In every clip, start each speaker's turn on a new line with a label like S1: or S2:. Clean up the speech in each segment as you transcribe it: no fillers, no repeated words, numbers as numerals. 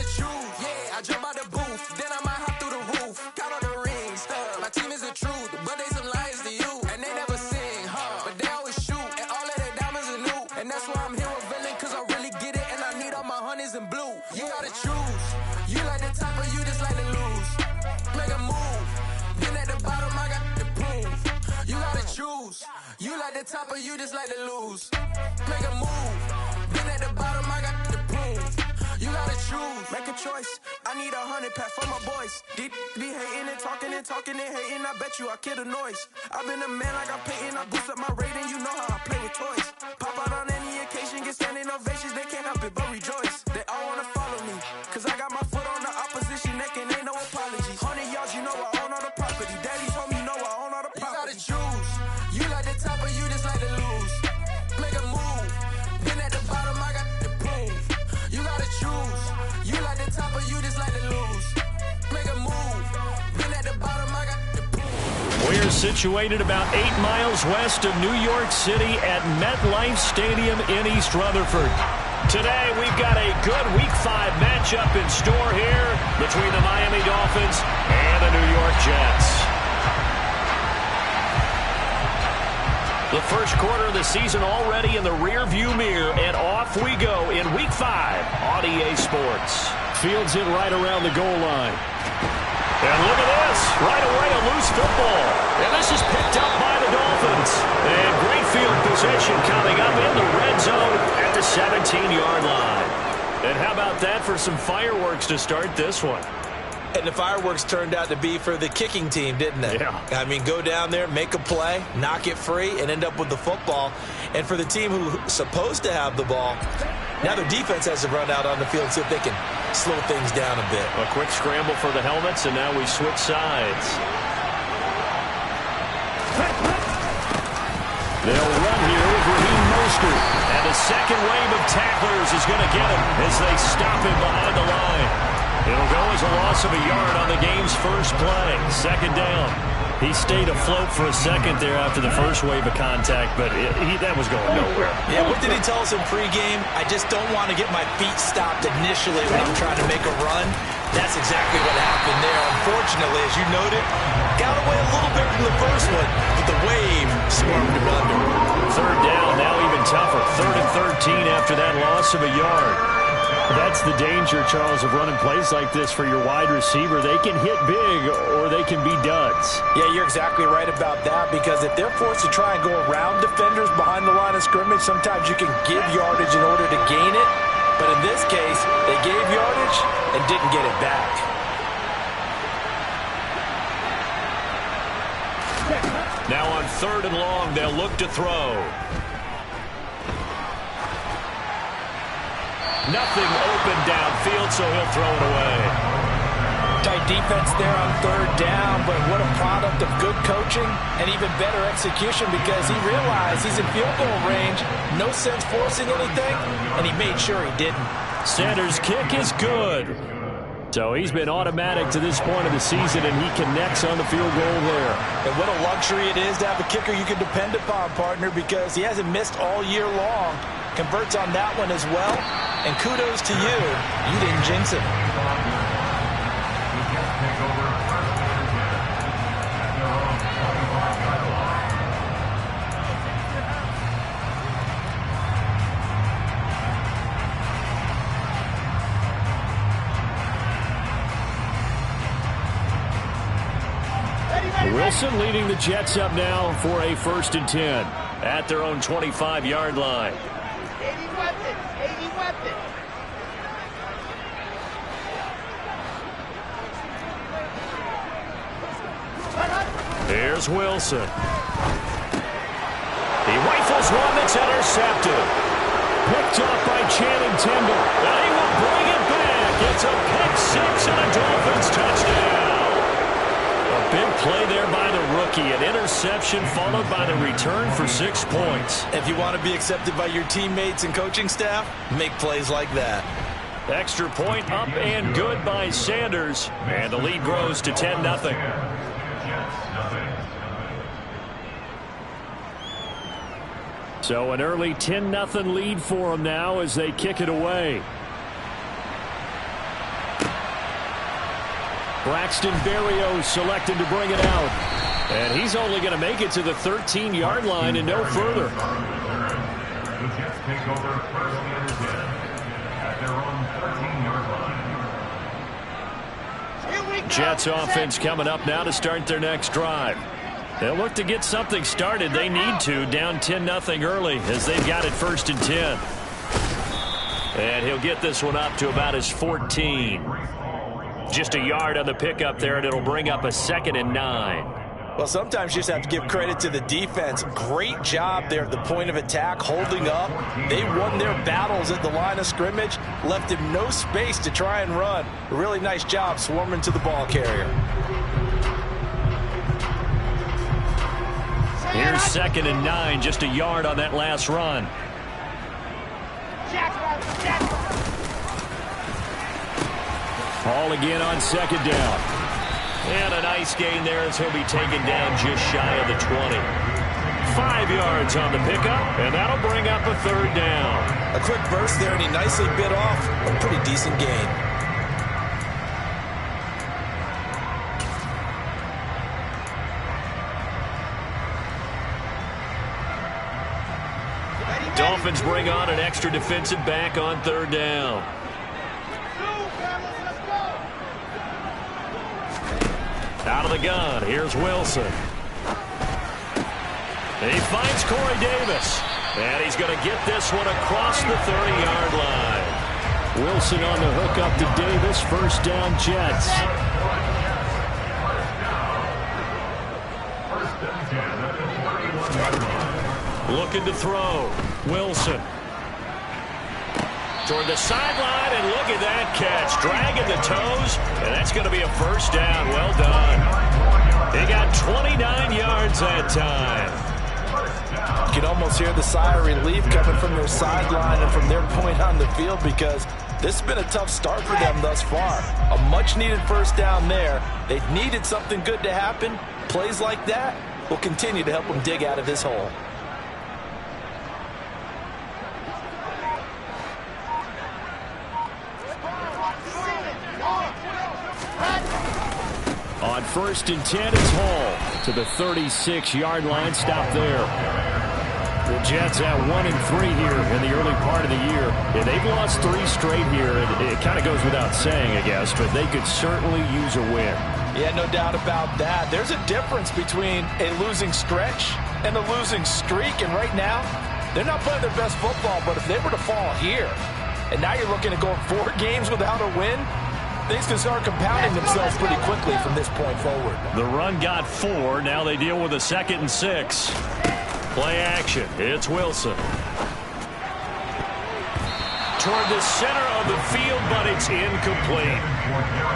S1: gotta choose, yeah, I jump out the booth, then I might hop through the roof. Count on the rings, my team is the truth, but they some liars to you. And they never sing, but they always shoot, and all of their diamonds are new. And that's why I'm here with villain, cause I really get it, and I need all my honeys in blue. You gotta choose, you like the top or you just like to lose. Make a move, then at the bottom I got the proof. You gotta choose, you like the top or you just like to lose. Make a move, then at the bottom I got the proof. You gotta choose, make a choice. I need 100 pack for my boys. Be hating and talking and talking and hating. I bet you I kill the noise. I've been a man like I'm Peyton. I boost up my rating. You know how I play with toys. Pop out on any occasion, get standing ovations. They can't help it but rejoice. They all wanna follow me, cause I got my foot on the opposition neck and ain't no apologies. 100 yards, you know I own all the property. Daddy's home, you know I own all the property. You gotta choose. You like the top or you just like to lose. Make a move, then at the bottom I got the proof. You gotta choose. You like the top or you just like to lose. Make a move, then at the bottom I got the proof.
S2: We're situated about 8 miles west of New York City at MetLife Stadium in East Rutherford. Today we've got a good Week 5 matchup in store here between the Miami Dolphins and the New York Jets. The first quarter of the season already in the rear-view mirror, and off we go in Week 5 on EA Sports. Fields it right around the goal line. And look at this. Right away, a loose football. And this is picked up by the Dolphins. And great field position coming up in the red zone at the 17-yard line. And how about that for some fireworks to start this one?
S3: And the fireworks turned out to be for the kicking team, didn't they?
S2: Yeah.
S3: I mean, go down there, make a play, knock it free, and end up with the football. And for the team who's supposed to have the ball, now their defense has to run out on the field so if they can slow things down a bit.
S2: A quick scramble for the helmets, and now we switch sides. They'll run here with Raheem Mostert. And the second wave of tacklers is going to get him as they stop him behind the line. It'll go as a loss of a yard on the game's first play. Second down. He stayed afloat for a second there after the first wave of contact, but that was going nowhere.
S3: Yeah, what did he tell us in pregame? I just don't want to get my feet stopped initially when I'm trying to make a run. That's exactly what happened there. Unfortunately, as you noted, got away a little bit from the first one, but the wave swarmed him under.
S2: Third down, now even tougher. 3rd and 13 after that loss of a yard. That's the danger, Charles, of running plays like this for your wide receiver. They can hit big or they can be duds.
S3: Yeah, you're exactly right about that, because if they're forced to try and go around defenders behind the line of scrimmage, sometimes you can give yardage in order to gain it. But in this case, they gave yardage and didn't get it back.
S2: Now on 3rd and long, they'll look to throw. Nothing open downfield, so he'll throw it away.
S3: Tight defense there on 3rd down, but what a product of good coaching and even better execution, because he realized he's in field goal range, no sense forcing anything, and he made sure he didn't.
S2: Sanders' kick is good. So he's been automatic to this point of the season, and he connects on the field goal there.
S3: And what a luxury it is to have a kicker you can depend upon, partner, because he hasn't missed all year long. Converts on that one as well. And kudos to you. You didn't jinx him.
S2: Wilson leading the Jets up now for a 1st and 10 at their own 25-yard line. Here's Wilson. He rifles one that's intercepted. Picked up by Channing Tindall. And he will bring it back. It's a pick 6 and a Dolphins touchdown. A big play there by the rookie. An interception followed by the return for 6 points.
S3: If you want to be accepted by your teammates and coaching staff, make plays like that.
S2: Extra point up and good by Sanders. And the lead grows to 10-0. So an early 10-0 lead for them now as they kick it away. Braxton Berrios selected to bring it out. And he's only going to make it to the 13-yard line and no further.
S4: The Jets take over first and 10 at their own 13-yard line.
S2: Jets offense coming up now to start their next drive. They'll look to get something started. They need to, down 10-0 early as they've got it 1st and 10. And he'll get this one up to about his 14. Just a yard on the pickup there, and it'll bring up a 2nd and 9.
S3: Well, sometimes you just have to give credit to the defense. Great job there at the point of attack, holding up. They won their battles at the line of scrimmage, left him no space to try and run. A really nice job swarming to the ball carrier.
S2: Here's 2nd and 9, just a yard on that last run. Hall again on 2nd down. And a nice gain there as he'll be taken down just shy of the 20. 5 yards on the pickup, and that'll bring up a 3rd down.
S3: A quick burst there, and he nicely bit off a pretty decent gain.
S2: Dolphins bring on an extra defensive back on 3rd down. Out of the gun, here's Wilson. He finds Corey Davis. And he's going to get this one across the 30-yard line. Wilson on the hook up to Davis. 1st down, Jets. Looking to throw. Wilson. Toward the sideline, and look at that catch. Dragging the toes, and that's going to be a 1st down. Well done. He got 29 yards that time.
S3: You can almost hear the sigh of relief coming from their sideline and from their point on the field, because this has been a tough start for them thus far. A much-needed 1st down there. They needed something good to happen. Plays like that will continue to help them dig out of this hole.
S2: On 1st and 10, it's Hall to the 36-yard line. Stop there. The Jets have 1-3 here in the early part of the year. And they've lost 3 straight here. It kind of goes without saying, I guess, but they could certainly use a win.
S3: Yeah, no doubt about that. There's a difference between a losing stretch and a losing streak. And right now, they're not playing their best football. But if they were to fall here, and now you're looking at going 4 games without a win, things can start compounding themselves pretty quickly from this point forward.
S2: The run got 4. Now they deal with a 2nd and 6. Play action. It's Wilson. Toward the center of the field, but it's incomplete.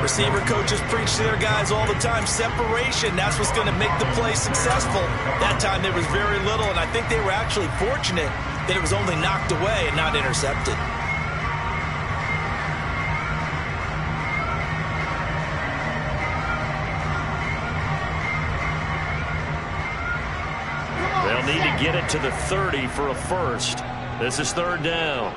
S3: Receiver coaches preach to their guys all the time. Separation, that's what's going to make the play successful. That time there was very little, and I think they were actually fortunate that it was only knocked away and not intercepted.
S2: They'll need to get it to the 30 for a 1st. This is 3rd down.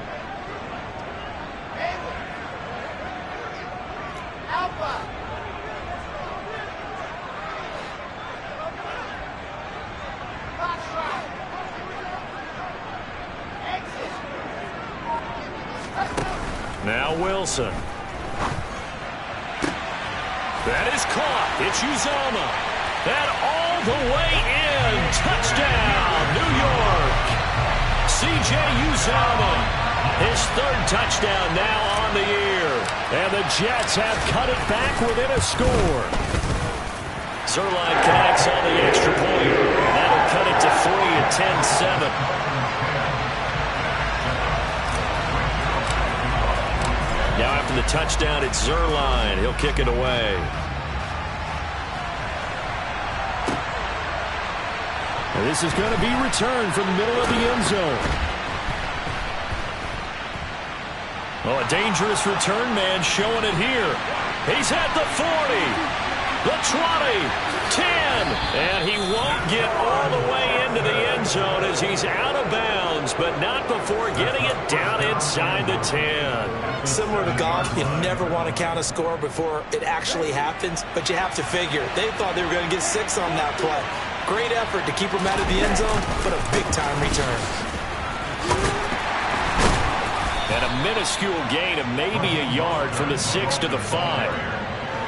S2: Now Wilson. That is caught. It's Uzomah. And all the way in. Touchdown, New York. C.J. Uzomah. His 3rd touchdown now on the year. And the Jets have cut it back within a score. Zerline connects on the extra point. That'll cut it to 3 at 10-7. Now after the touchdown, it's Zerline. He'll kick it away. And this is going to be returned from the middle of the end zone. Oh, a dangerous return man showing it here. He's at the 40. The 20, 10, and he won't get all the way into the end zone as he's out of bounds, but not before getting it down inside the 10.
S3: Similar to golf, you never want to count a score before it actually happens, but you have to figure they thought they were going to get 6 on that play. Great effort to keep them out of the end zone, but a big-time return.
S2: And a minuscule gain of maybe a yard from the 6 to the 5.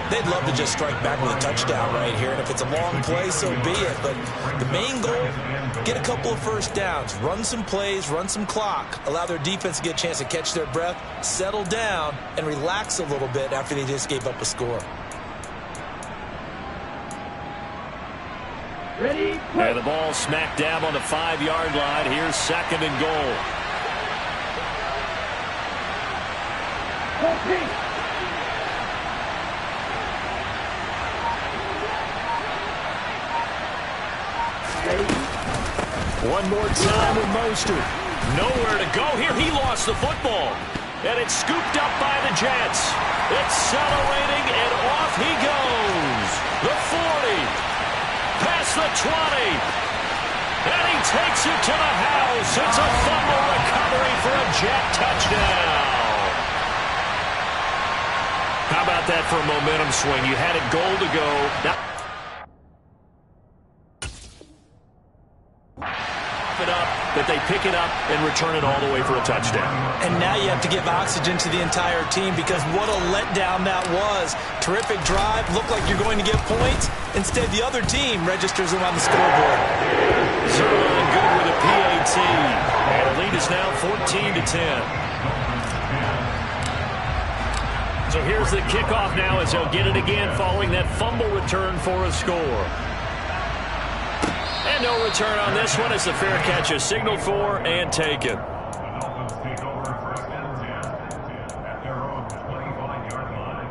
S3: They'd love to just strike back with a touchdown right here, and if it's a long play, so be it. But the main goal, get a couple of first downs, run some plays, run some clock, allow their defense to get a chance to catch their breath, settle down, and relax a little bit after they just gave up a score.
S2: Ready? And the ball smack dab on the 5-yard line. Here's 2nd and goal. One more time with Mostert. Nowhere to go here. He lost the football. And it's scooped up by the Jets. Accelerating, and off he goes. The 40. Past the 20. And he takes it to the house. It's a fumble recovery for a Jet touchdown. How about that for a momentum swing? You had it goal to go. Now that they pick it up and return it all the way for a touchdown.
S3: And now you have to give oxygen to the entire team because what a letdown that was. Terrific drive. Looked like you're going to get points. Instead, the other team registers them on the scoreboard.
S2: Zerline good with a PAT. And the lead is now 14 to 10. So here's the kickoff now as they'll get it again following that fumble return for a score. And no return on this one as the fair catch is signaled for and taken.
S4: The Dolphins take over 1st and 10 at their own 25-yard line.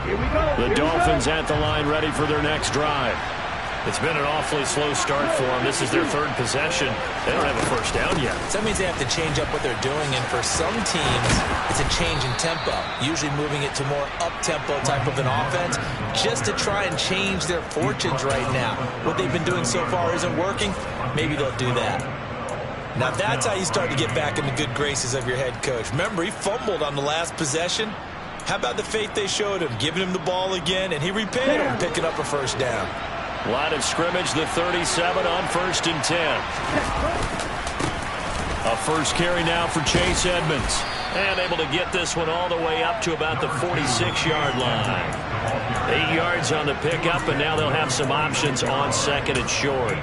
S2: Here we go. The Dolphins at the line ready for their next drive. It's been an awfully slow start for them. This is their 3rd possession. They don't have a first down yet.
S3: So that means they have to change up what they're doing, and for some teams, it's a change in tempo, usually moving it to more up-tempo type of an offense, just to try and change their fortunes right now. What they've been doing so far isn't working. Maybe they'll do that. Now that's how you start to get back in the good graces of your head coach. Remember, he fumbled on the last possession. How about the faith they showed him, giving him the ball again, and he repaid him, picking up a first down.
S2: Line of scrimmage, the 37 on 1st and 10. A first carry now for Chase Edmonds. And able to get this one all the way up to about the 46-yard line. 8 yards on the pickup, and now they'll have some options on 2nd and short.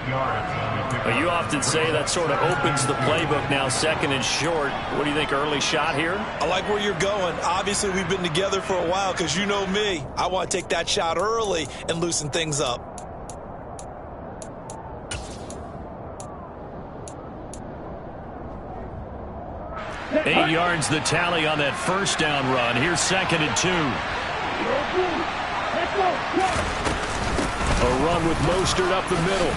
S2: Well, you often say that sort of opens the playbook now, 2nd and short. What do you think, early shot here?
S3: I like where you're going. Obviously, we've been together for a while because you know me. I want to take that shot early and loosen things up.
S2: 8 yards the tally on that first down run. Here's 2nd and 2. A run with Mostert up the middle.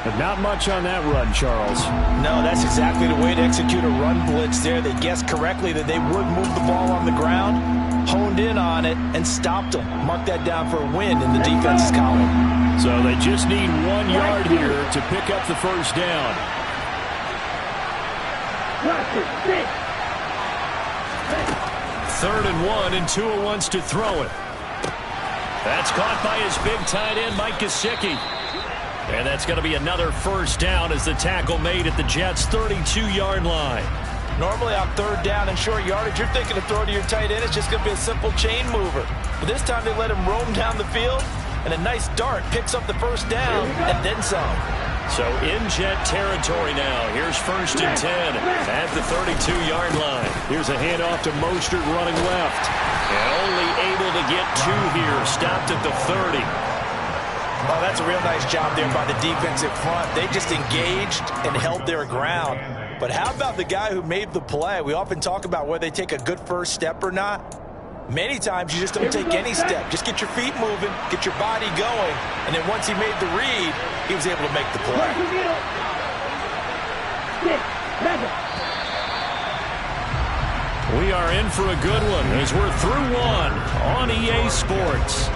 S2: But not much on that run, Charles.
S3: No, that's exactly the way to execute a run blitz there. They guessed correctly that they would move the ball on the ground, honed in on it, and stopped them. Mark that down for a win in the defense's column.
S2: So they just need 1 yard here to pick up the first down. 3rd and 1, and Tua wants to throw it. That's caught by his big tight end, Mike Gesicki. And that's going to be another first down as the tackle made at the Jets' 32-yard line.
S3: Normally on 3rd down and short yardage, you're thinking to throw to your tight end. It's just going to be a simple chain mover. But this time they let him roam down the field, and a nice dart picks up the first down and then some.
S2: So in Jet territory now. Here's 1st and 10 at the 32-yard line. Here's a handoff to Mostert running left. And only able to get 2 here. Stopped at the 30.
S3: Well, that's a real nice job there by the defensive front. They just engaged and held their ground. But how about the guy who made the play? We often talk about whether they take a good first step or not. Many times you just don't take any step. Just get your feet moving, get your body going, and then once he made the read, he was able to make the play.
S2: We are in for a good one as we're through one on EA Sports.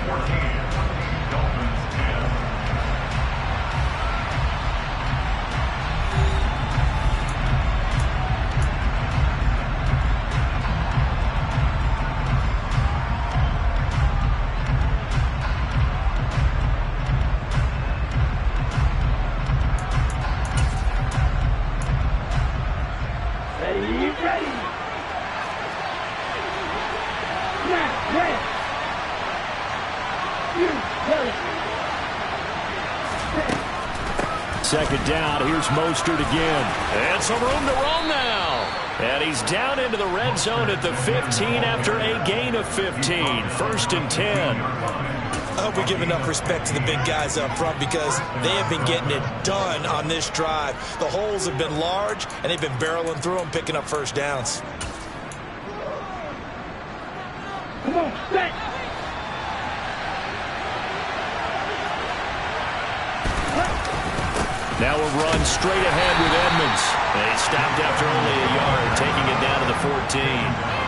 S2: Second down, here's Mostert again. And some room to run now. And he's down into the red zone at the 15 after a gain of 15. First and 10.
S3: I hope we give enough respect to the big guys up front because they have been getting it done on this drive. The holes have been large, and they've been barreling through them, picking up first downs.
S5: Come on, set.
S2: Now a run straight ahead with Edmonds. And he stopped after only a yard, taking it down to the 14.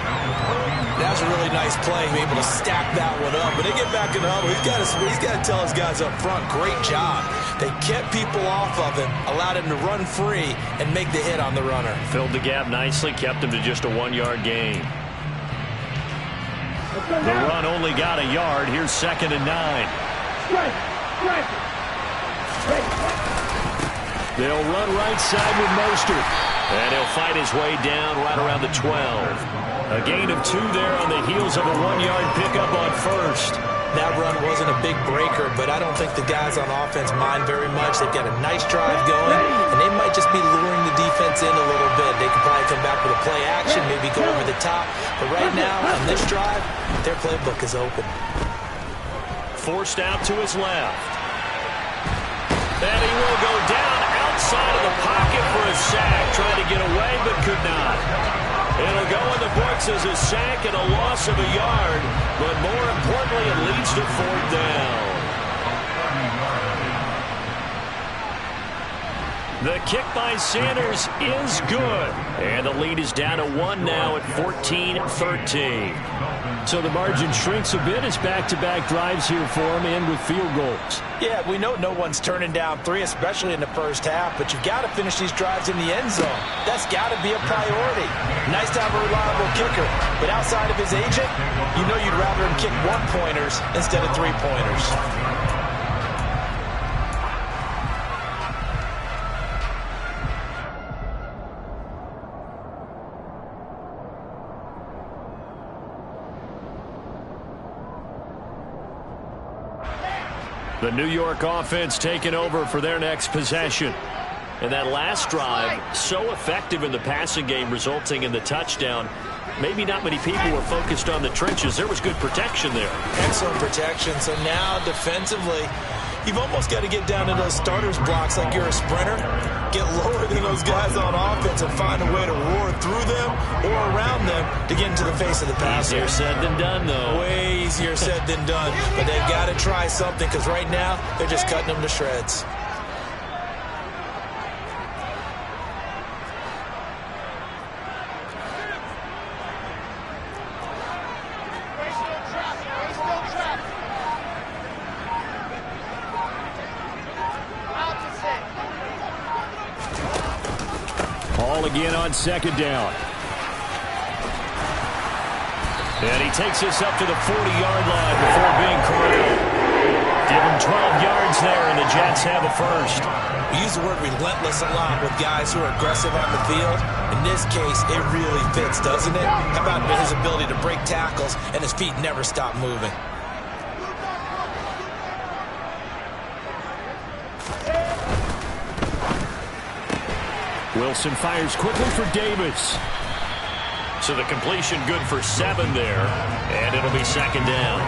S3: That's a really nice play, being able to stack that one up. But they get back in the huddle. He's got to tell his guys up front, great job. They kept people off of him, allowed him to run free, and make the hit on the runner.
S2: Filled the gap nicely, kept him to just a 1-yard gain. The run only got a yard. Here's 2nd and 9. They'll run right side with Mostert. And he'll fight his way down right around the 12. A gain of 2 there on the heels of a 1-yard pickup on first.
S3: That run wasn't a big breaker, but I don't think the guys on offense mind very much. They've got a nice drive going, and they might just be luring the defense in a little bit. They could probably come back with a play action, maybe go over the top. But right now, on this drive, their playbook is open.
S2: Forced out to his left. And he will go down outside of the pocket for a sack. Trying to get away, but could not. It'll go in the books as a sack and a loss of a yard. But more importantly, it leads to 4th down. The kick by Sanders is good. And the lead is down to 1 now at 14-13. So the margin shrinks a bit as back-to-back drives here for him and with field goals.
S3: Yeah, we know no one's turning down 3, especially in the first half, but you've got to finish these drives in the end zone. That's got to be a priority. Nice to have a reliable kicker, but outside of his agent, you know you'd rather him kick 1-pointers instead of 3-pointers.
S2: The New York offense taking over for their next possession. And that last drive, so effective in the passing game, resulting in the touchdown. Maybe not many people were focused on the trenches. There was good protection there.
S3: Excellent protection. So now defensively, you've almost got to get down to those starters blocks like you're a sprinter. Get lower than those guys on offense and find a way to roar through them or around them to get into the face of the passer.
S2: Easier said than done, though.
S3: Way easier said than done. But they've got to try something because right now they're just cutting them to shreds.
S2: Again on 2nd down. And he takes us up to the 40-yard line before being caught out. Give him 12 yards there, and the Jets have a first.
S3: We use the word relentless a lot with guys who are aggressive on the field. In this case, it really fits, doesn't it? How about his ability to break tackles and his feet never stop moving?
S2: Wilson fires quickly for Davis. So the completion good for 7 there, and it'll be 2nd down.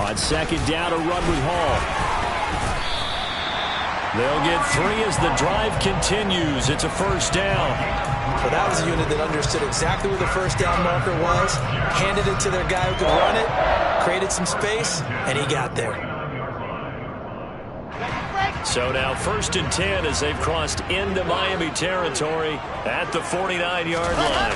S2: On 2nd down, a run with Hall. They'll get 3 as the drive continues. It's a first down.
S3: Well, that was a unit that understood exactly where the first down marker was, handed it to their guy who could run it, created some space, and he got there.
S2: So now 1st and 10 as they've crossed into Miami territory at the 49-yard line.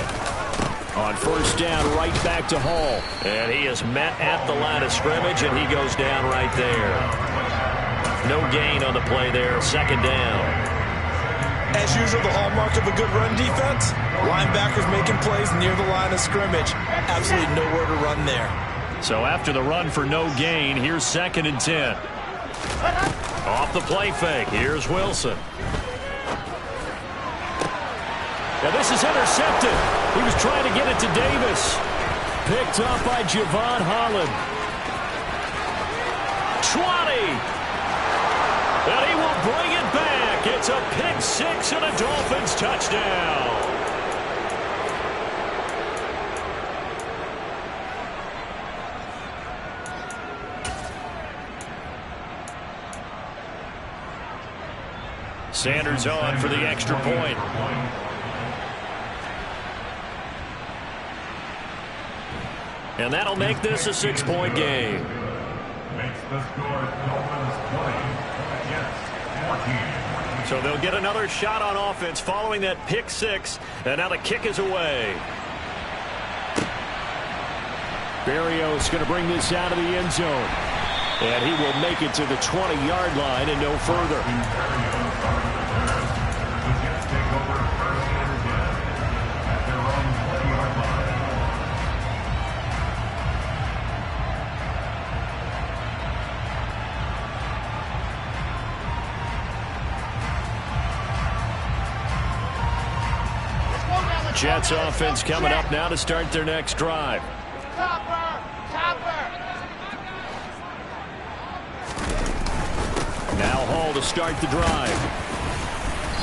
S2: On 1st down, right back to Hall. And he is met at the line of scrimmage, and he goes down right there. No gain on the play there, 2nd down.
S3: As usual, the hallmark of a good run defense, linebackers making plays near the line of scrimmage. Absolutely nowhere to run there.
S2: So after the run for no gain, here's 2nd and 10. Off the play fake, here's Wilson. Now this is intercepted. He was trying to get it to Davis. Picked up by Javon Holland. 20. And he will bring it back. It's a pick 6 and a Dolphins touchdown. Sanders on for the extra point. And that'll make this a 6-point game.
S4: Makes the score Dolphins 20 against 14.
S2: So they'll get another shot on offense following that pick 6. And now the kick is away. Berrios going to bring this out of the end zone. And he will make it to the 20-yard line and no further. Jets offense coming up now to start their next drive. Now Hall to start the drive.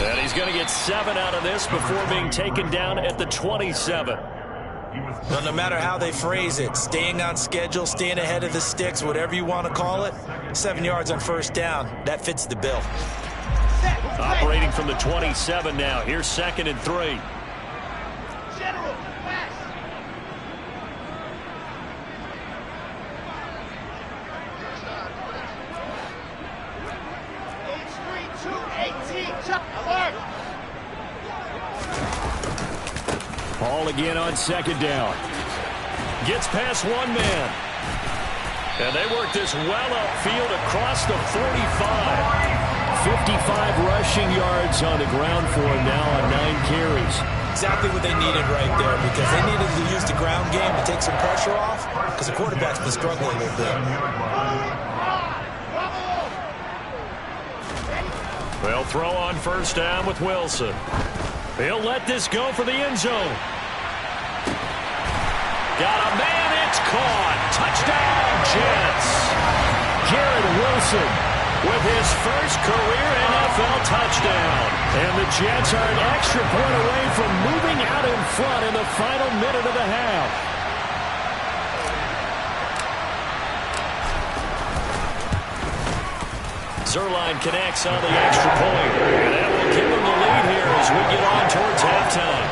S2: And he's going to get 7 out of this before being taken down at the 27.
S3: Well, no matter how they phrase it, staying on schedule, staying ahead of the sticks, whatever you want to call it, 7 yards on 1st down, that fits the bill.
S2: Operating from the 27 now. Here's 2nd and 3. Hall again on 2nd down. Gets past one man. And they work this well upfield across the 45. 55 rushing yards on the ground for him now on 9 carries.
S3: Exactly what they needed right there, because they needed to use the ground game to take some pressure off, because the quarterback's been struggling a little bit.
S2: They'll throw on 1st down with Wilson. He'll let this go for the end zone. Got a man, it's caught. Touchdown, Jets. Garrett Wilson with his first career NFL touchdown. And the Jets are an extra point away from moving out in front in the final minute of the half. Zerline connects on the extra point. And that will give him the lead here as we get on towards halftime.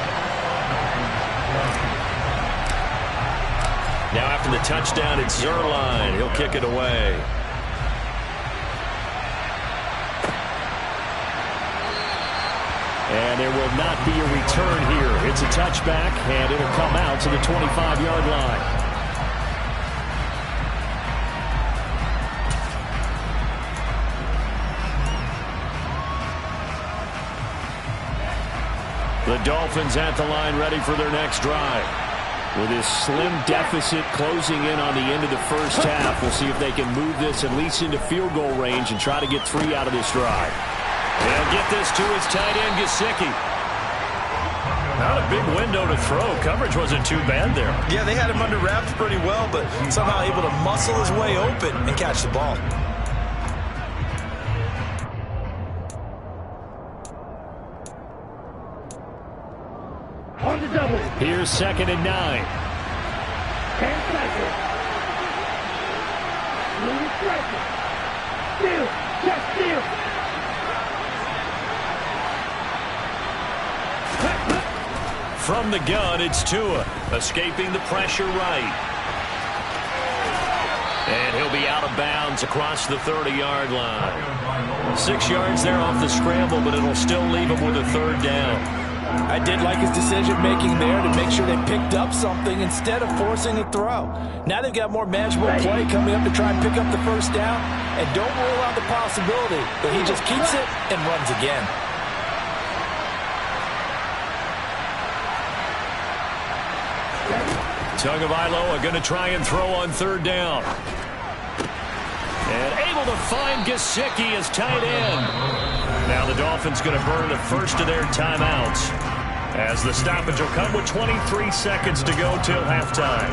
S2: Now after the touchdown, it's Zerline. He'll kick it away. And there will not be a return here. It's a touchback, and it'll come out to the 25-yard line. The Dolphins at the line ready for their next drive. With this slim deficit closing in on the end of the first half, we'll see if they can move this at least into field goal range and try to get 3 out of this drive. They'll get this to his tight end, Gesicki. Not a big window to throw. Coverage wasn't too bad there.
S3: Yeah, they had him under wraps pretty well, but somehow able to muscle his way open and catch the ball.
S5: On the double.
S2: Here's 2nd and 9.
S5: 10 seconds. Louis striker. Steal. Just steal.
S2: From the gun, it's Tua, escaping the pressure right. And he'll be out of bounds across the 30-yard line. 6 yards there off the scramble, but it'll still leave him with a third down.
S3: I did like his decision-making there to make sure they picked up something instead of forcing a throw. Now they've got more manageable play coming up to try and pick up the first down. And don't rule out the possibility that he just keeps it and runs again.
S2: Tagovailoa going to try and throw on third down. And able to find Gesicki as tight end. Now the Dolphins going to burn the first of their timeouts, as the stoppage will come with 23 seconds to go till halftime.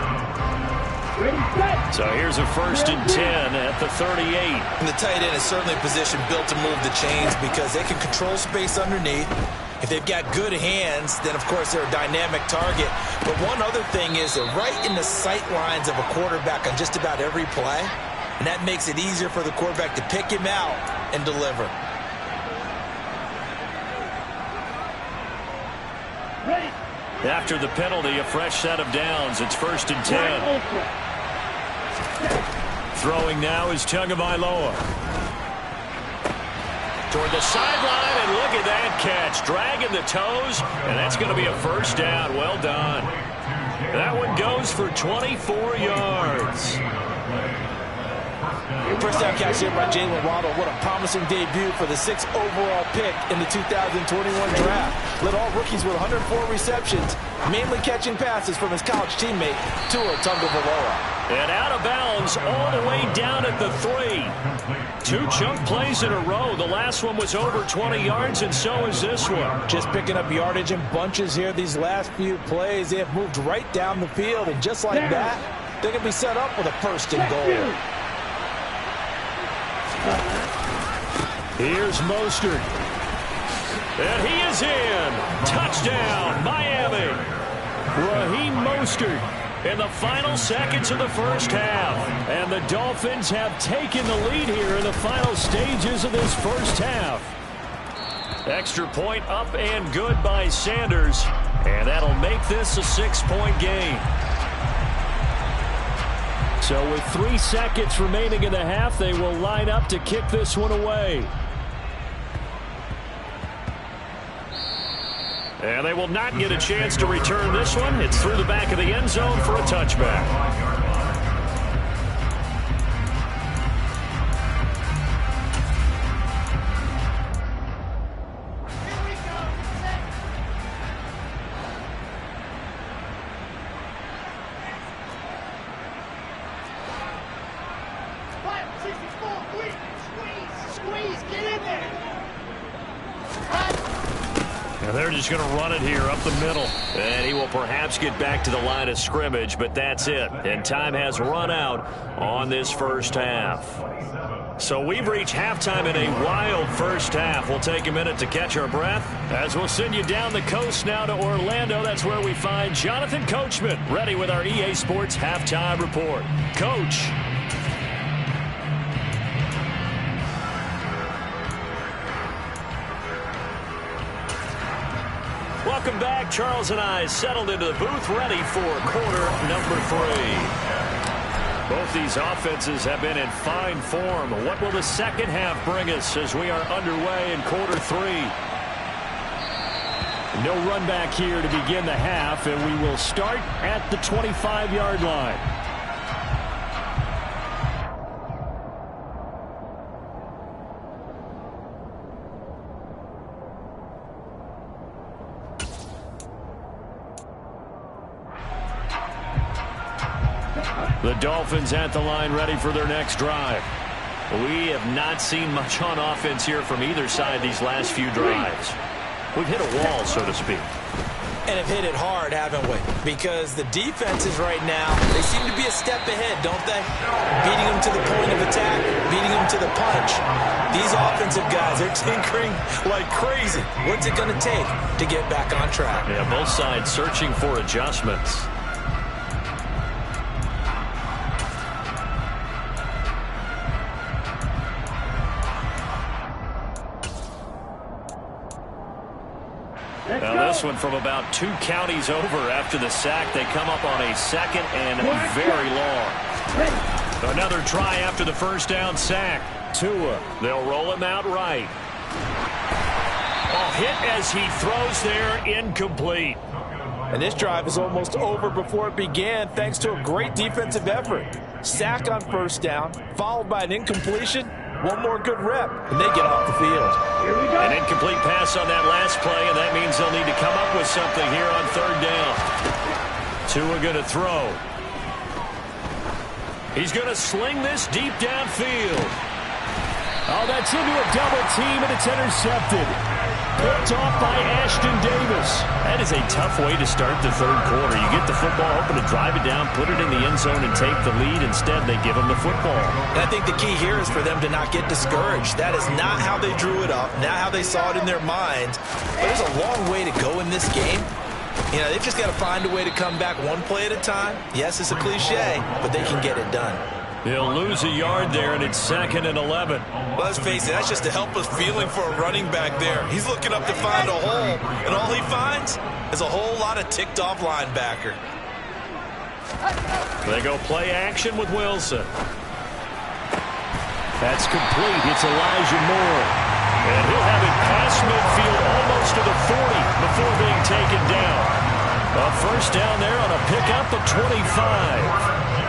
S2: So here's a 1st and 10 at the 38.
S3: And the tight end is certainly a position built to move the chains because they can control space underneath. If they've got good hands, then of course they're a dynamic target. But one other thing is they're right in the sight lines of a quarterback on just about every play. And that makes it easier for the quarterback to pick him out and deliver.
S2: After the penalty, a fresh set of downs. It's 1st and 10. Throwing now is Tagovailoa. Toward the sideline, and look at that catch. Dragging the toes, and that's going to be a first down. Well done. That one goes for 24 yards.
S3: First down catch here by Jalen Waddle. What a promising debut for the 6th overall pick in the 2021 draft. Led all rookies with 104 receptions, mainly catching passes from his college teammate, Tua Tagovailoa.
S2: And out of bounds all the way down at the 3. 2 chunk plays in a row. The last one was over 20 yards, and so is this one.
S3: Just picking up yardage in bunches here these last few plays. They have moved right down the field, and just like that, they're going to be set up with a 1st and goal.
S2: Here's Mostert. And he is in. Touchdown, Miami. Raheem Mostert in the final seconds of the first half. And the Dolphins have taken the lead here in the final stages of this first half. Extra point up and good by Sanders. And that'll make this a 6-point game. So with 3 seconds remaining in the half, they will line up to kick this one away. And they will not get a chance to return this one. It's through the back of the end zone for a touchback. They're just going to run it here up the middle. And he will perhaps get back to the line of scrimmage, but that's it. And time has run out on this first half. So we've reached halftime in a wild first half. We'll take a minute to catch our breath as we'll send you down the coast now to Orlando. That's where we find Jonathan Coachman ready with our EA Sports Halftime Report. Coach. Welcome back. Charles and I settled into the booth ready for quarter number 3. Both these offenses have been in fine form. What will the second half bring us as we are underway in quarter 3? No run back here to begin the half, and we will start at the 25-yard line. The Dolphins at the line ready for their next drive. We have not seen much on offense here from either side these last few drives. We've hit a wall, so to speak.
S3: And have hit it hard, haven't we? Because the defenses right now, they seem to be a step ahead, don't they? Beating them to the point of attack, beating them to the punch. These offensive guys are tinkering like crazy. What's it going to take to get back on track?
S2: Yeah, both sides searching for adjustments. Now this this one from about 2 counties over. After the sack, they come up on a second and very long. Another try after the first down sack. Tua, they'll roll him out right. Hit as he throws there, incomplete.
S3: And this drive is almost over before it began thanks to a great defensive effort. Sack on first down, followed by an incompletion. One more good rep, and they get off the field.
S2: An incomplete pass on that last play, and that means they'll need to come up with something here on third down. Tua going to throw. He's going to sling this deep downfield.
S6: Oh, that's into a double team, and it's intercepted. Picked off by Ashton Davis.
S2: That is a tough way to start the third quarter. You get the football open to drive it down, put it in the end zone, and take the lead. Instead, they give them the football.
S3: And I think the key here is for them to not get discouraged. That is not how they drew it up, not how they saw it in their minds. But there's a long way to go in this game. You know, they've just got to find a way to come back one play at a time. Yes, it's a cliche, but they can get it done.
S2: He'll lose a yard there, and it's 2nd and 11.
S3: Well, let's face it, that's just a helpless feeling for a running back there. He's looking up to find a hole, and all he finds is a whole lot of ticked-off linebacker.
S2: They go play action with Wilson. That's complete. It's Elijah Moore. And he'll have it past midfield almost to the 40 before being taken down. A first down there on a pickup of 25.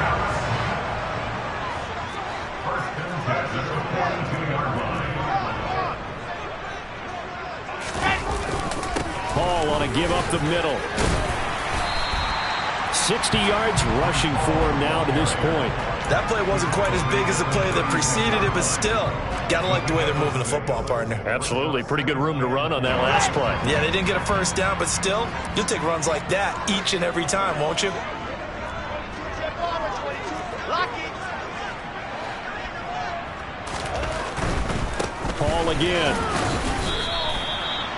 S2: Paul on a give up the middle. 60 yards rushing for him now to this point.
S3: That play wasn't quite as big as the play that preceded it, but still, gotta like the way they're moving the football, partner.
S2: Absolutely. Pretty good room to run on that last play.
S3: Yeah, they didn't get a first down, but still, you'll take runs like that each and every time, won't you?
S2: Paul again.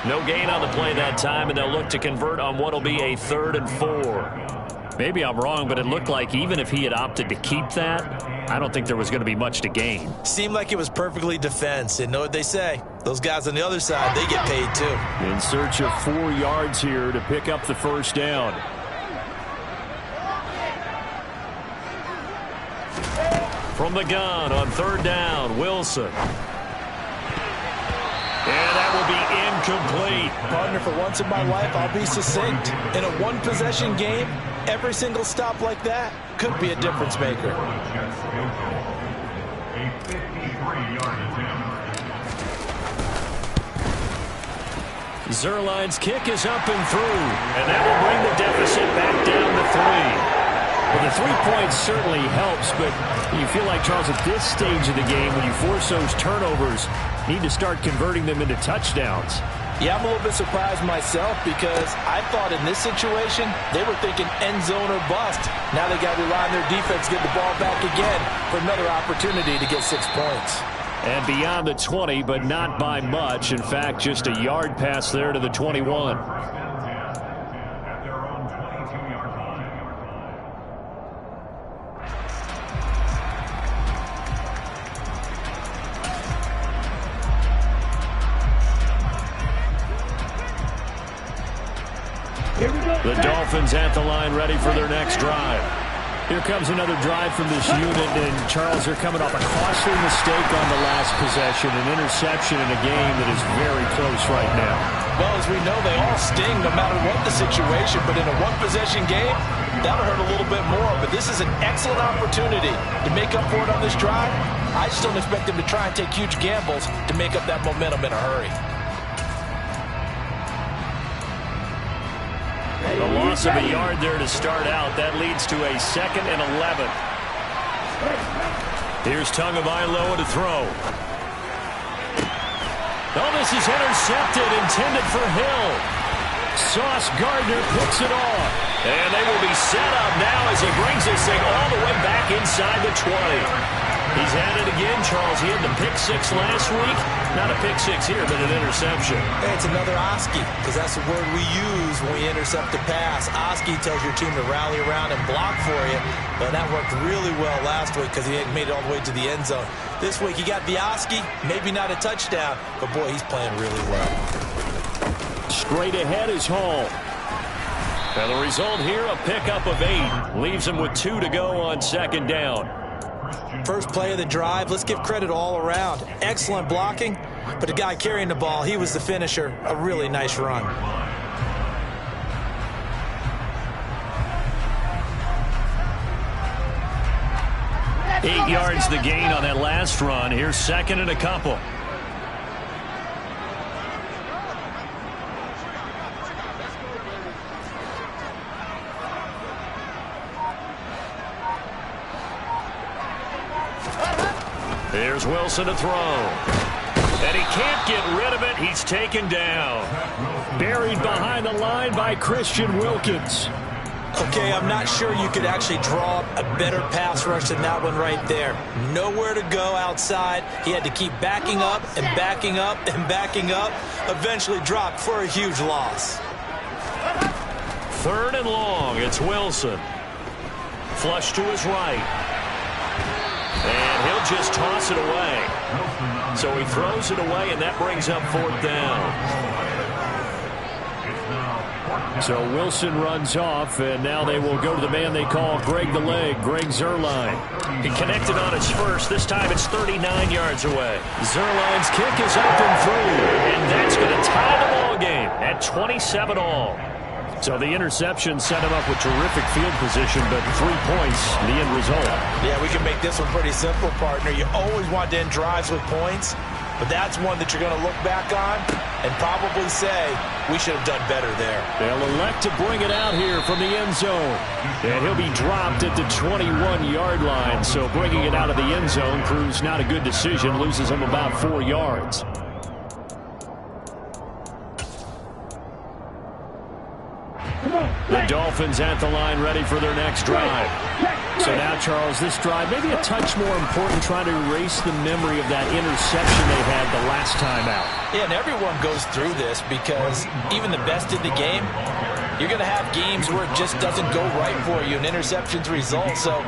S2: No gain on the play that time, and they'll look to convert on what will be a 3rd and 4. Maybe I'm wrong, but it looked like even if he had opted to keep that, I don't think there was going to be much to gain.
S3: Seemed like it was perfectly defense. And know what they say? Those guys on the other side, they get paid too.
S2: In search of 4 yards here to pick up the first down. From the gun on 3rd down, Wilson. And that will be incomplete.
S3: Partner, for once in my life, I'll be succinct. In a one-possession game, every single stop like that could be a difference maker.
S4: A 53-yard attempt.
S2: Zerline's kick is up and through, and that will bring the deficit back down to 3. Well, the 3 points certainly helps, but you feel like, Charles, at this stage of the game, when you force those turnovers, need to start converting them into touchdowns.
S3: Yeah, I'm a little bit surprised myself because I thought in this situation, they were thinking end zone or bust. Now they got to rely on their defense, get the ball back again for another opportunity to get 6 points.
S2: And beyond the 20, but not by much. In fact, just a yard pass there to the 21.
S4: At their own 22-yard line.
S2: The Dolphins at the line, ready for their next drive. Here comes another drive from this unit, and Charles, they're coming off a costly mistake on the last possession, an interception in a game that is very close right now.
S3: Well, as we know, they all sting no matter what the situation, but in a one-possession game, that'll hurt a little bit more. But this is an excellent opportunity to make up for it on this drive. I just don't expect them to try and take huge gambles to make up that momentum in a hurry.
S2: The loss of a yard there to start out. That leads to a 2nd and 11. Here's Tagovailoa to throw. Oh, this is intercepted, intended for Hill. Sauce Gardner picks it off. And they will be set up now as he brings this thing all the way back inside the 20. He's at it again, Charles. He had the pick 6 last week. Not a pick 6 here, but an interception.
S3: Hey, it's another Oski, because that's the word we use when we intercept the pass. Oski tells your team to rally around and block for you, but that worked really well last week because he made it all the way to the end zone. This week, he got the Oski, maybe not a touchdown, but boy, he's playing really well.
S6: Straight ahead is Hall. And the result here, a pickup of 8. Leaves him with 2 to go on second down.
S3: First play of the drive, let's give credit all around. Excellent blocking, but the guy carrying the ball, he was the finisher. A really nice run.
S6: Eight yards the gain on that last run. Here's second and a couple. Here's Wilson to throw. And he can't get rid of it. He's taken down. Buried behind the line by Christian Wilkins.
S3: Okay, I'm not sure you could actually draw a better pass rush than that one right there. Nowhere to go outside. He had to keep backing up and backing up and backing up. Eventually dropped for a huge loss.
S6: Third and long. It's Wilson. Flush to his right. And he'll just toss it away. So he throws it away, and that brings up fourth down. So Wilson runs off, and now they will go to the man they call Greg the Leg, Greg Zuerlein.
S2: He connected on his first. This time it's 39 yards away.
S6: Zuerlein's kick is up and through.
S2: And that's going to tie the ball game at 27 all.
S6: So the interception set him up with terrific field position, but 3 points, the end result.
S3: Yeah, we can make this one pretty simple, partner. You always want to end drives with points, but that's one that you're going to look back on and probably say, we should have done better there.
S6: They'll elect to bring it out here from the end zone. And he'll be dropped at the 21-yard line, so bringing it out of the end zone proves not a good decision, loses him about 4 yards. The Dolphins at the line ready for their next drive. So now, Charles, this drive maybe a touch more important, trying to erase the memory of that interception they had the last time out.
S3: Yeah, and everyone goes through this because even the best in the game, you're going to have games where it just doesn't go right for you, and interceptions result. So,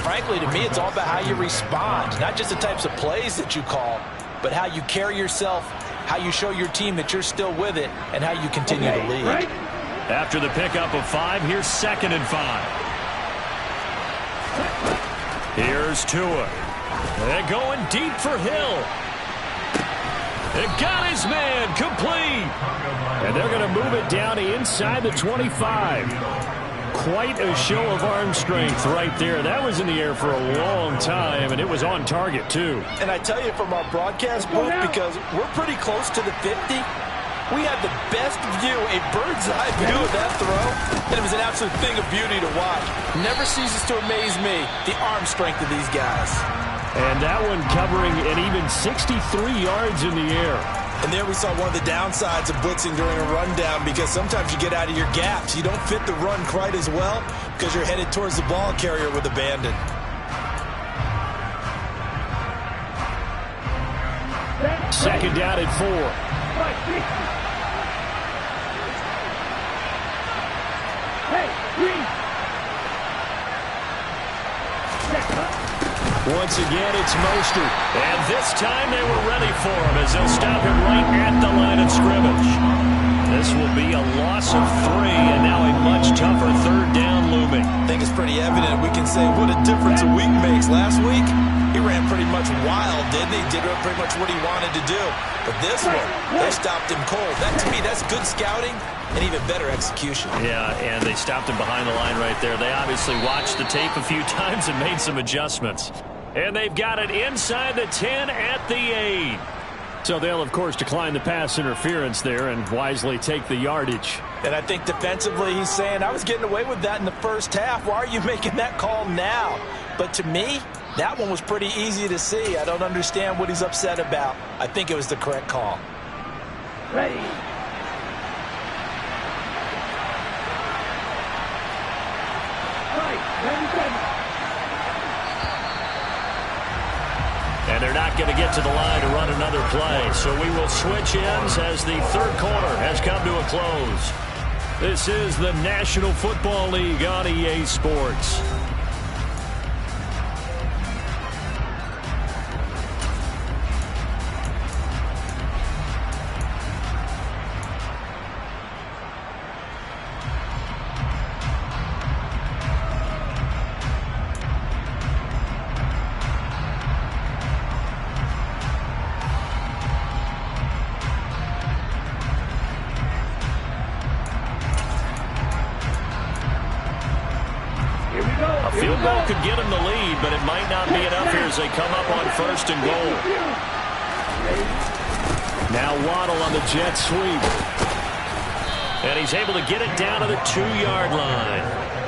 S3: frankly, to me, it's all about how you respond, not just the types of plays that you call, but how you carry yourself, how you show your team that you're still with it, and how you continue to lead.
S5: Right?
S6: After the pickup of 5, here's second and 5. Here's Tua. They're going deep for Hill. They got his man complete. And they're going to move it down to inside the 25. Quite a show of arm strength right there. That was in the air for a long time, and it was on target, too.
S3: And I tell you from our broadcast booth, because we're pretty close to the 50, we had the best view, a bird's-eye view of that throw, and it was an absolute thing of beauty to watch. Never ceases to amaze me, the arm strength of these guys.
S6: And that one covering an even 63 yards in the air.
S3: And there we saw one of the downsides of blitzing during a rundown, because sometimes you get out of your gaps. You don't fit the run quite as well because you're headed towards the ball carrier with abandon.
S6: Second down at 4. Once again, it's Mostert.
S2: And this time they were ready for him as they'll stop him right at the line of scrimmage. This will be a loss of 3, and now a much tougher third down looming.
S3: I think it's pretty evident. We can say what a difference a week makes. Last week, he ran pretty much wild, didn't he? Did pretty much what he wanted to do. But this one, they stopped him cold. That, to me, that's good scouting and even better execution.
S2: Yeah, and they stopped him behind the line right there. They obviously watched the tape a few times and made some adjustments. And they've got it inside the 10 at the 8.
S6: So they'll, of course, decline the pass interference there and wisely take the yardage.
S3: And I think defensively he's saying, I was getting away with that in the first half. Why are you making that call now? But to me, that one was pretty easy to see. I don't understand what he's upset about. I think it was the correct call.
S5: Ready.
S2: And they're not going to get to the line to run another play. So we will switch ends as the third quarter has come to a close.
S6: This is the National Football League on EA Sports.
S5: Here we go.
S2: A field goal could get him the lead, but it might not be enough here as they come up on 1st and goal. Now Waddle on the jet sweep. And he's able to get it down to the 2-yard line.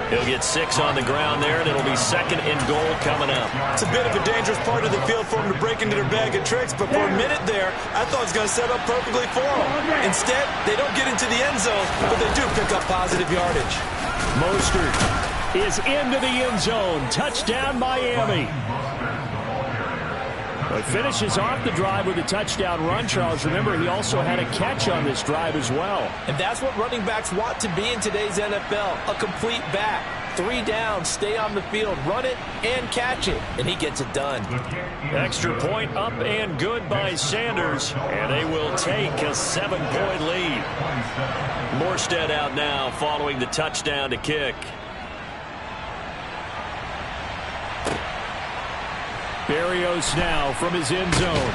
S2: He'll get 6 on the ground there, and it'll be 2nd and goal coming up.
S3: It's a bit of a dangerous part of the field for him to break into their bag of tricks, but for a minute there, I thought it was going to set up perfectly for him. Instead, they don't get into the end zone, but they do pick up positive yardage.
S2: Mostert is into the end zone. Touchdown, Miami. But finishes off the drive with a touchdown run, Charles. Remember, he also had a catch on this drive as well.
S3: And that's what running backs want to be in today's NFL, a complete back. 3 down, stay on the field, run it, and catch it. And he gets it done.
S2: Extra point up and good by Sanders. And they will take a 7-point lead. Morstead out now following the touchdown to kick. Berrios now from his end zone.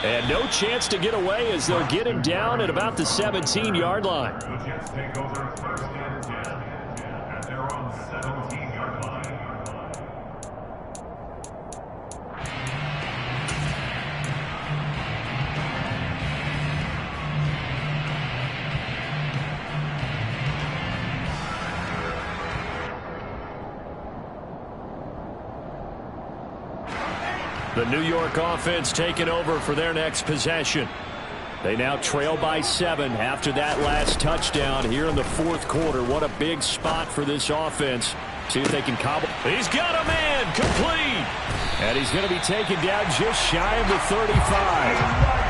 S2: And no chance to get away as they'll get him down at about the 17-yard line.
S4: The Jets take over 1st and 10 at their own 17-yard line.
S2: The New York offense taking over for their next possession. They now trail by 7 after that last touchdown here in the 4th quarter. What a big spot for this offense. See if they can cobble. He's got a man complete. And he's going to be taken down just shy of the 35.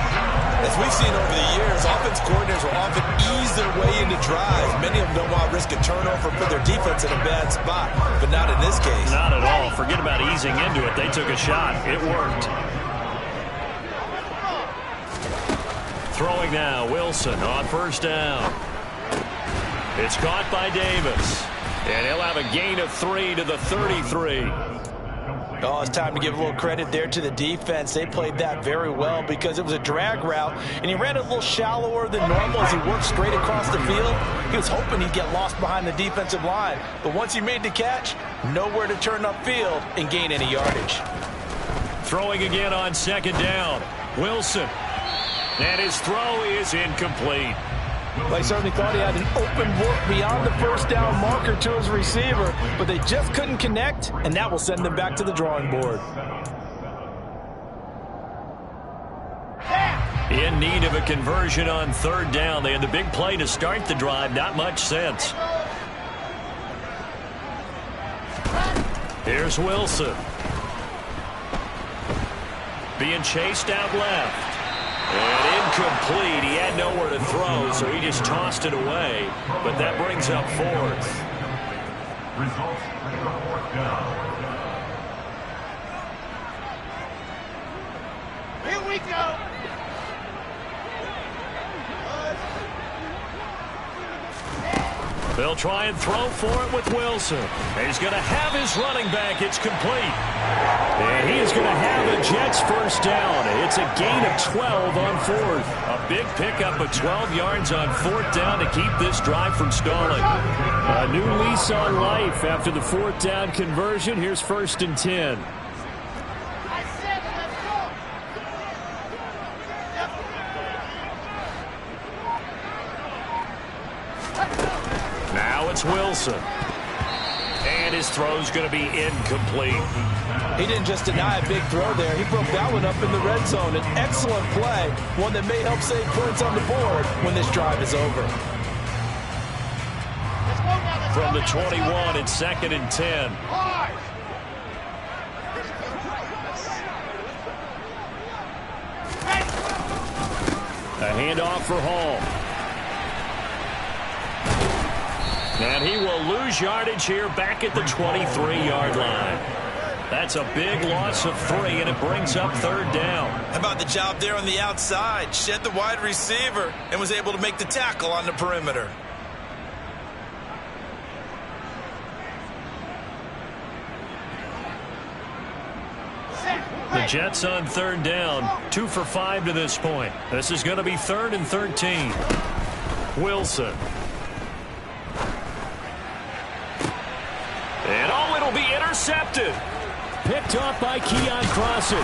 S3: As we've seen over the years, offense coordinators will often ease their way into drives. Many of them don't want to risk a turnover, put their defense in a bad spot, but not in this case.
S2: Not at all. Forget about easing into it. They took a shot. It worked. Throwing now, Wilson on 1st down. It's caught by Davis. And he'll have a gain of 3 to the 33.
S3: Oh, it's time to give a little credit there to the defense. They played that very well because it was a drag route, and he ran a little shallower than normal as he worked straight across the field. He was hoping he'd get lost behind the defensive line, but once he made the catch, nowhere to turn upfield and gain any yardage.
S2: Throwing again on 2nd down. Wilson. And his throw is incomplete.
S3: They certainly thought he had an open look beyond the 1st down marker to his receiver, but they just couldn't connect, and that will send them back to the drawing board.
S2: In need of a conversion on 3rd down. They had the big play to start the drive. Not much sense. Here's Wilson. Being chased out left. And incomplete. He had nowhere to throw, so he just tossed it away. But that brings up 4th.
S4: Results for the 4th down.
S5: Here we go.
S2: They'll try and throw for it with Wilson. He's going to have his running back. It's complete. And he is going to have a Jets 1st down. It's a gain of 12 on 4th. A big pickup of 12 yards on 4th down to keep this drive from stalling. A new lease on life after the 4th down conversion. Here's 1st and 10. Now it's Wilson. And his throw's going to be incomplete.
S3: He didn't just deny a big throw there. He broke that one up in the red zone. An excellent play, one that may help save points on the board when this drive is over.
S2: From the 21, it's 2nd and 10. A handoff for Hall. And he will lose yardage here back at the 23-yard line. That's a big loss of 3, and it brings up 3rd down.
S3: How about the job there on the outside? Shed the wide receiver and was able to make the tackle on the perimeter.
S2: The Jets on 3rd down, 2 for 5 to this point. This is going to be 3rd and 13. Wilson.
S6: will be intercepted. Picked off by Keon Crossen.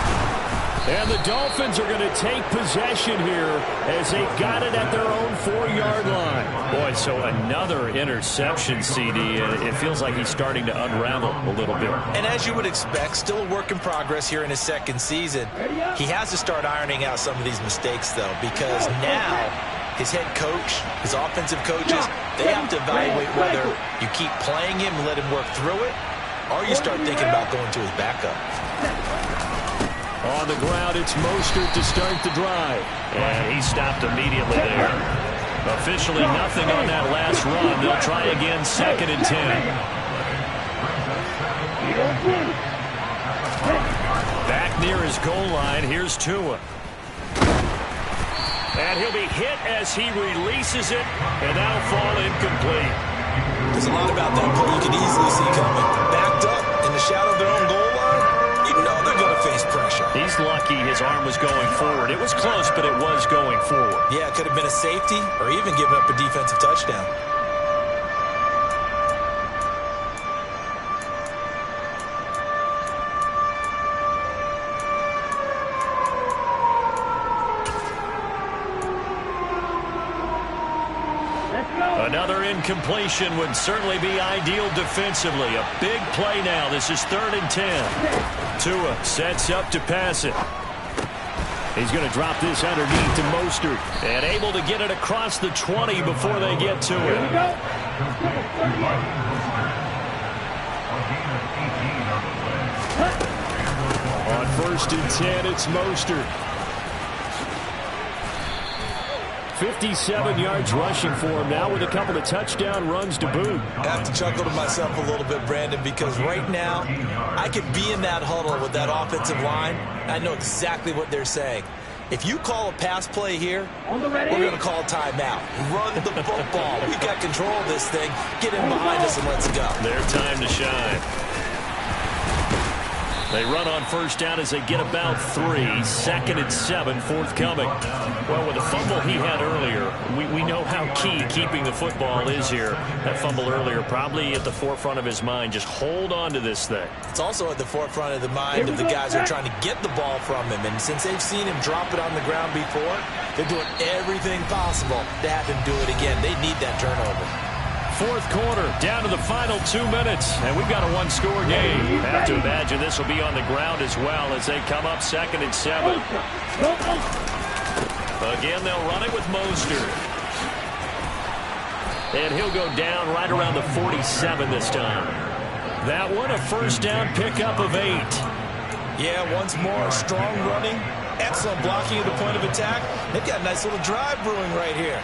S6: And the Dolphins are going to take possession here as they got it at their own 4-yard line. Boy, so another interception, CD, and it feels like he's starting to unravel a little bit.
S3: And as you would expect, still a work in progress here in his second season. He has to start ironing out some of these mistakes, though, because now his head coach, his offensive coaches, they have to evaluate whether you keep playing him and let him work through it, or you start thinking about going to his backup.
S6: On the ground, it's Mostert to start the drive. And he stopped immediately there. Officially nothing on that last run. They'll try again, 2nd and 10. Back near his goal line, here's Tua. And he'll be hit as he releases it, and that'll fall incomplete.
S3: There's a lot about that play you can easily see coming. Backed up in the shadow of their own goal line, you know they're going to face pressure.
S6: He's lucky his arm was going forward. It was close, but it was going forward.
S3: Yeah, it could have been a safety or even given up a defensive touchdown.
S6: Another incompletion would certainly be ideal defensively. A big play now. This is 3rd and 10. Tua sets up to pass it. He's going to drop this underneath to Mostert. And able to get it across the 20 before they get to it. On 1st and 10, it's Mostert. 57 yards rushing for him now with a couple of touchdown runs to boot.
S3: I have to chuckle to myself a little bit, Brandon, because right now I could be in that huddle with that offensive line. I know exactly what they're saying. If you call a pass play here, we're going to call a timeout. Run the football. We've got control of this thing. Get in behind us and let's go.
S6: Their time to shine. They run on 1st down as they get about 3. 2nd and 7 forthcoming. Well, with the fumble he had earlier, we know how key keeping the football is here. That fumble earlier probably at the forefront of his mind. Just hold on to this thing.
S3: It's also at the forefront of the mind of the guys who are trying to get the ball from him. And since they've seen him drop it on the ground before, they're doing everything possible to have him do it again. They need that turnover.
S6: 4th quarter, down to the final 2 minutes, and we've got a 1-score game. Have to imagine this will be on the ground as well as they come up 2nd and 7. Again, they'll run it with Mostert. And he'll go down right around the 47 this time. That one, a 1st down pickup of 8.
S3: Yeah, once more, strong running, excellent blocking at the point of attack. They've got a nice little drive brewing right here.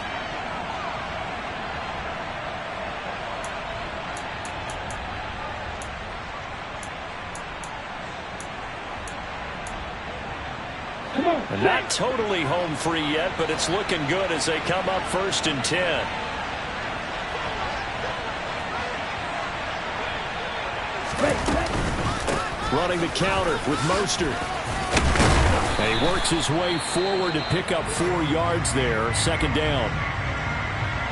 S6: Not totally home free yet, but it's looking good as they come up 1st and 10. Running the counter with Mostert. And he works his way forward to pick up 4 yards there. 2nd down.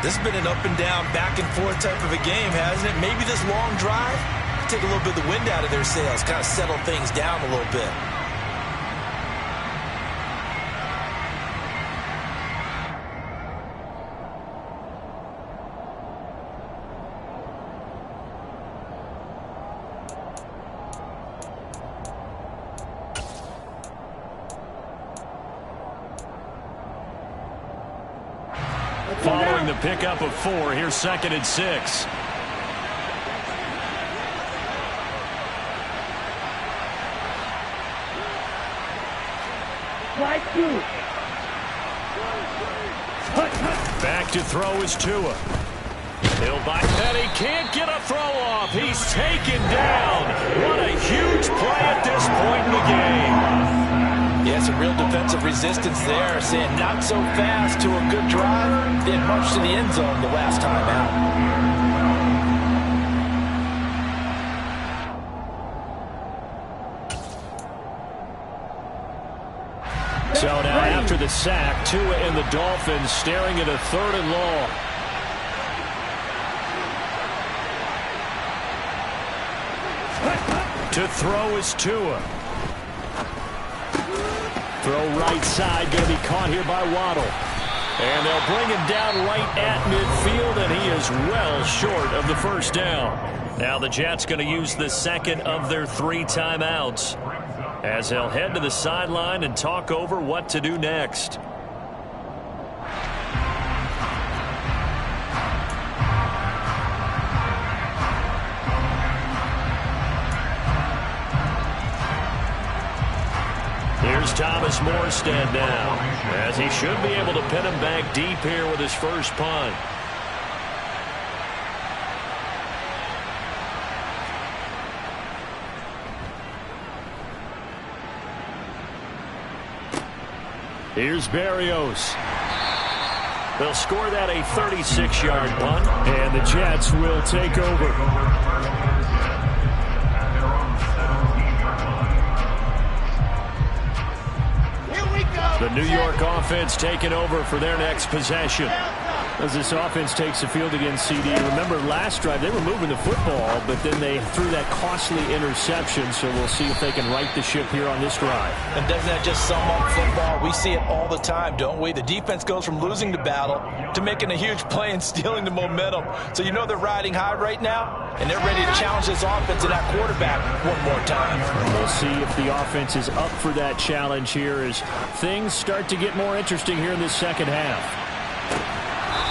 S3: This has been an up and down, back and forth type of a game, hasn't it? Maybe this long drive take a little bit of the wind out of their sails, kind of settle things down a little bit.
S6: Following the pickup of 4, here's 2nd and 6. Back to throw is Tua. He'll buy, and he can't get a throw off. He's taken down. What a huge play at this point in the game.
S3: Yeah, some real defensive resistance there, saying not so fast to a good drive. Didn't march to the end zone the last time out.
S6: So now after the sack, Tua and the Dolphins staring at a 3rd and long. To throw is Tua. Throw right side, going to be caught here by Waddle. And they'll bring him down right at midfield, and he is well short of the first down. Now the Jets going to use the second of their 3 timeouts as they'll head to the sideline and talk over what to do next. Here's Thomas Morstead now, as he should be able to pin him back deep here with his first punt. Here's Berrios. They'll score that a 36-yard punt, and the Jets will take over. The New York offense taking over for their next possession. As this offense takes the field against CD, remember last drive they were moving the football, but then they threw that costly interception, so we'll see if they can right the ship here on this drive.
S3: And doesn't that just sum up football? We see it all the time, don't we? The defense goes from losing the battle to making a huge play and stealing the momentum. So you know they're riding high right now, and they're ready to challenge this offense and that quarterback one more time.
S6: And we'll see if the offense is up for that challenge here as things start to get more interesting here in this second half.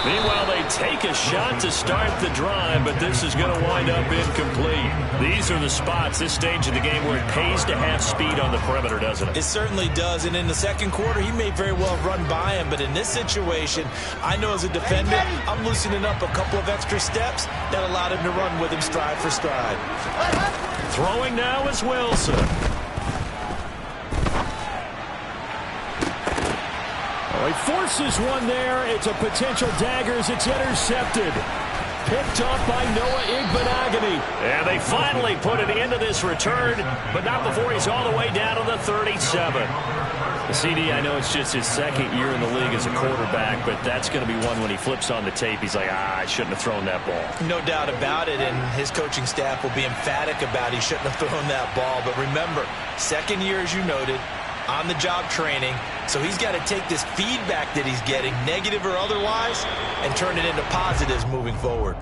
S6: Meanwhile, they take a shot to start the drive, but this is going to wind up incomplete. These are the spots, this stage of the game, where it pays to have speed on the perimeter, doesn't it?
S3: It certainly does, and in the second quarter, he may very well run by him, but in this situation, I know as a defender, I'm loosening up a couple of extra steps that allowed him to run with him stride for stride.
S6: Throwing now is Wilson. He forces one there. It's a potential dagger as it's intercepted. Picked off by Noah Igbenogany. And they finally put an end to this return, but not before he's all the way down to the 37. The CD, I know it's just his second year in the league as a quarterback, but that's going to be one when he flips on the tape. He's like, I shouldn't have thrown that ball.
S3: No doubt about it, and his coaching staff will be emphatic about he shouldn't have thrown that ball. But remember, second year, as you noted, on-the-job training, so he's got to take this feedback that he's getting, negative or otherwise, and turn it into positives moving forward.